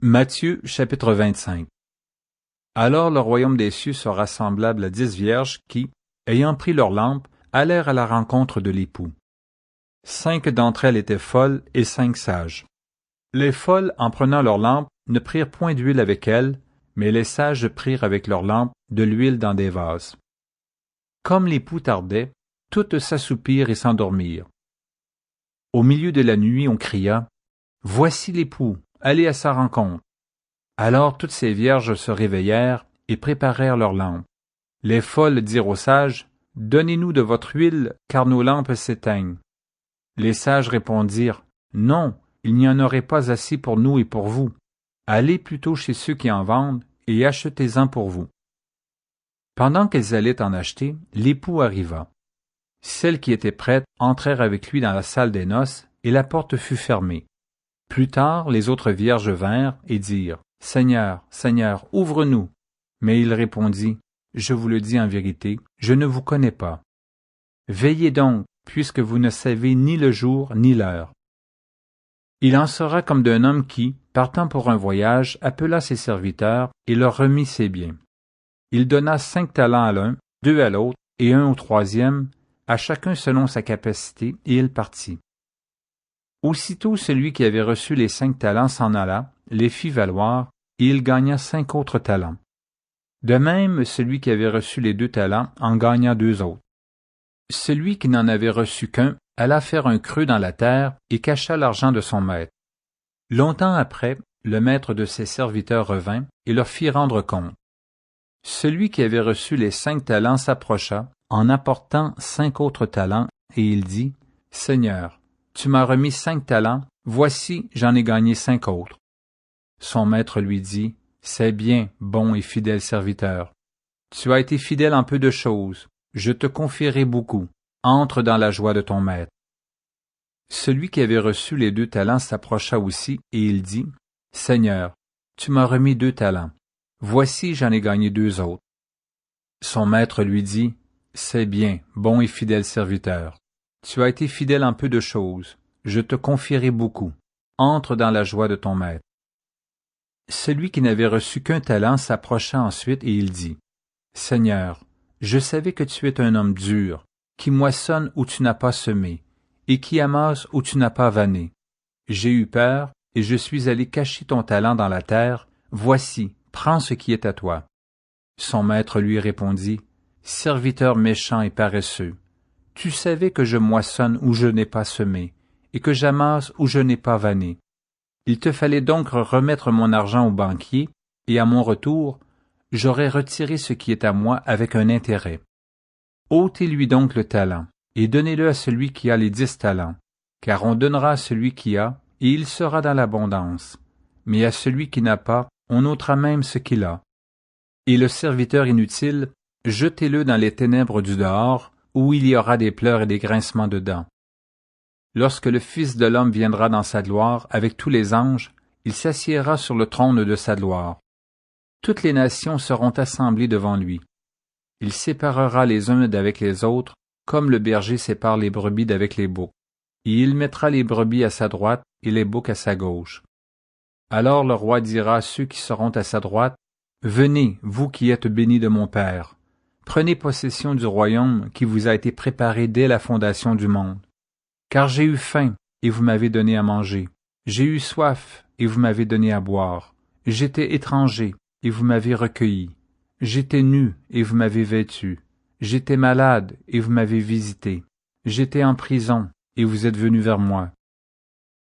Matthieu chapitre 25. Alors le royaume des cieux sera semblable à 10 vierges qui, ayant pris leurs lampes, allèrent à la rencontre de l'époux. 5 d'entre elles étaient folles et 5 sages. Les folles, en prenant leurs lampes, ne prirent point d'huile avec elles, mais les sages prirent avec leurs lampes de l'huile dans des vases. Comme l'époux tardait, toutes s'assoupirent et s'endormirent. Au milieu de la nuit, on cria « Voici l'époux, allez à sa rencontre !» Alors toutes ces vierges se réveillèrent et préparèrent leurs lampes. Les folles dirent aux sages « Donnez-nous de votre huile, car nos lampes s'éteignent. » Les sages répondirent « Non, il n'y en aurait pas assez pour nous et pour vous. Allez plutôt chez ceux qui en vendent et achetez-en pour vous. » Pendant qu'elles allaient en acheter, l'époux arriva. Celles qui étaient prêtes entrèrent avec lui dans la salle des noces, et la porte fut fermée. Plus tard, les autres vierges vinrent et dirent « Seigneur, Seigneur, ouvre-nous !» Mais il répondit « Je vous le dis en vérité, je ne vous connais pas. Veillez donc, puisque vous ne savez ni le jour ni l'heure. » Il en sera comme d'un homme qui, partant pour un voyage, appela ses serviteurs et leur remit ses biens. Il donna 5 talents à l'un, 2 à l'autre et 1 au troisième, à chacun selon sa capacité, et il partit. Aussitôt celui qui avait reçu les 5 talents s'en alla, les fit valoir, et il gagna 5 autres talents. De même, celui qui avait reçu les 2 talents en gagna 2 autres. Celui qui n'en avait reçu qu'un alla faire un creux dans la terre et cacha l'argent de son maître. Longtemps après, le maître de ses serviteurs revint et leur fit rendre compte. Celui qui avait reçu les 5 talents s'approcha, en apportant 5 autres talents, et il dit, « Seigneur, tu m'as remis 5 talents, voici, j'en ai gagné 5 autres. » Son maître lui dit, « C'est bien, bon et fidèle serviteur. Tu as été fidèle en peu de choses, je te confierai beaucoup. Entre dans la joie de ton maître. » Celui qui avait reçu les 2 talents s'approcha aussi, et il dit, « Seigneur, tu m'as remis 2 talents. Voici, j'en ai gagné 2 autres. » Son maître lui dit, « C'est bien, bon et fidèle serviteur. Tu as été fidèle en peu de choses, je te confierai beaucoup. Entre dans la joie de ton maître. » Celui qui n'avait reçu qu'un talent s'approcha ensuite et il dit, « Seigneur, je savais que tu es un homme dur, qui moissonne où tu n'as pas semé, et qui amasse où tu n'as pas vanné. J'ai eu peur, et je suis allé cacher ton talent dans la terre. Voici, prends ce qui est à toi. » Son maître lui répondit, « Serviteur méchant et paresseux, tu savais que je moissonne où je n'ai pas semé, et que j'amasse où je n'ai pas vanné. Il te fallait donc remettre mon argent au banquier, et à mon retour, j'aurais retiré ce qui est à moi avec un intérêt. Ôtez-lui donc le talent, et donnez-le à celui qui a les 10 talents, car on donnera à celui qui a, et il sera dans l'abondance. Mais à celui qui n'a pas, on ôtera même ce qu'il a. Et le serviteur inutile, jetez-le dans les ténèbres du dehors, où il y aura des pleurs et des grincements de dents. Lorsque le Fils de l'homme viendra dans sa gloire avec tous les anges, il s'assiera sur le trône de sa gloire. Toutes les nations seront assemblées devant lui. Il séparera les uns d'avec les autres, comme le berger sépare les brebis d'avec les boucs. Et il mettra les brebis à sa droite et les boucs à sa gauche. Alors le roi dira à ceux qui seront à sa droite, « Venez, vous qui êtes bénis de mon Père. Prenez possession du royaume qui vous a été préparé dès la fondation du monde. Car j'ai eu faim, et vous m'avez donné à manger. J'ai eu soif, et vous m'avez donné à boire. J'étais étranger, et vous m'avez recueilli. J'étais nu, et vous m'avez vêtu. J'étais malade, et vous m'avez visité. J'étais en prison, et vous êtes venu vers moi. »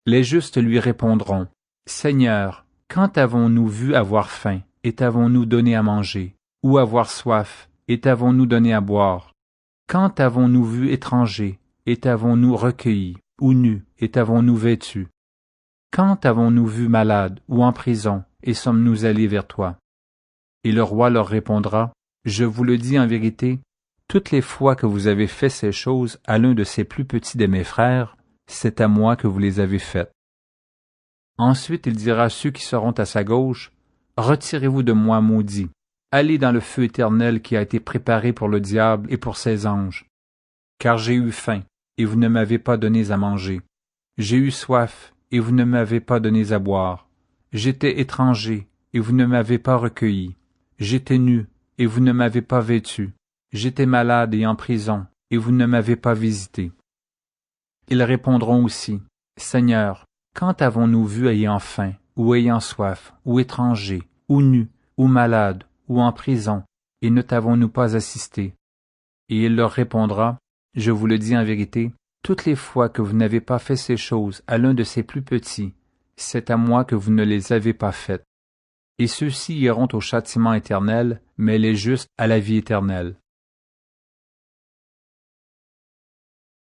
Les justes lui répondront, « Seigneur, quand avons-nous vu avoir faim, et t'avons-nous donné à manger, ou avoir soif, et t'avons-nous donné à boire? Quand avons-nous vu étranger, et t'avons-nous recueilli, ou nu, et t'avons-nous vêtu? Quand avons-nous vu malade, ou en prison, et sommes-nous allés vers toi? » Et le roi leur répondra, « Je vous le dis en vérité, toutes les fois que vous avez fait ces choses à l'un de ces plus petits de mes frères, c'est à moi que vous les avez faites. » Ensuite il dira à ceux qui seront à sa gauche, « Retirez-vous de moi, maudits, allez dans le feu éternel qui a été préparé pour le diable et pour ses anges. Car j'ai eu faim, et vous ne m'avez pas donné à manger. J'ai eu soif, et vous ne m'avez pas donné à boire. J'étais étranger, et vous ne m'avez pas recueilli. J'étais nu, et vous ne m'avez pas vêtu. J'étais malade et en prison, et vous ne m'avez pas visité. » Ils répondront aussi, « Seigneur, quand avons-nous vu ayant faim, ou ayant soif, ou étranger, ou nu, ou malade, ou en prison, et ne t'avons-nous pas assisté? » Et il leur répondra, « Je vous le dis en vérité, toutes les fois que vous n'avez pas fait ces choses à l'un de ces plus petits, c'est à moi que vous ne les avez pas faites. Et ceux-ci iront au châtiment éternel, mais les justes à la vie éternelle.